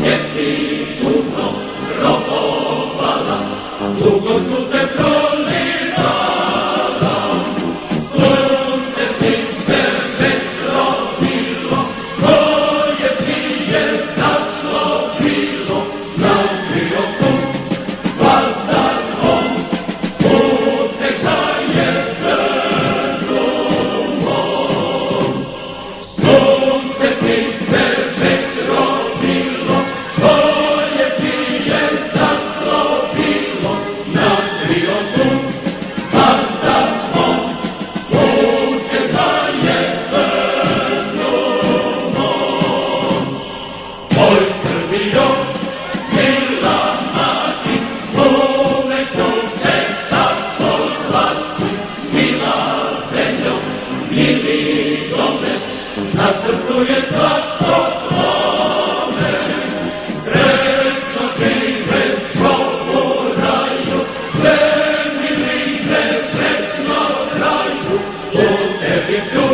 Jesi tužno robovala, dugo su se prolivala, sunce čiste već rodilo, koje ti je zašlo bilo, naukrio su vazdarom, uteka je srcu mom. Sunce čiste već rodilo, koje ti je zašlo bilo, nakrio su vazdarom, uteka je srcu mom. Oj Srbijo, mila mati, uvek ću te tako zvati, mila zemljo, mili dome, na srcu je slatko tvome. Srećno živeti u raju, gde mi ligne večno raju, u tebi ću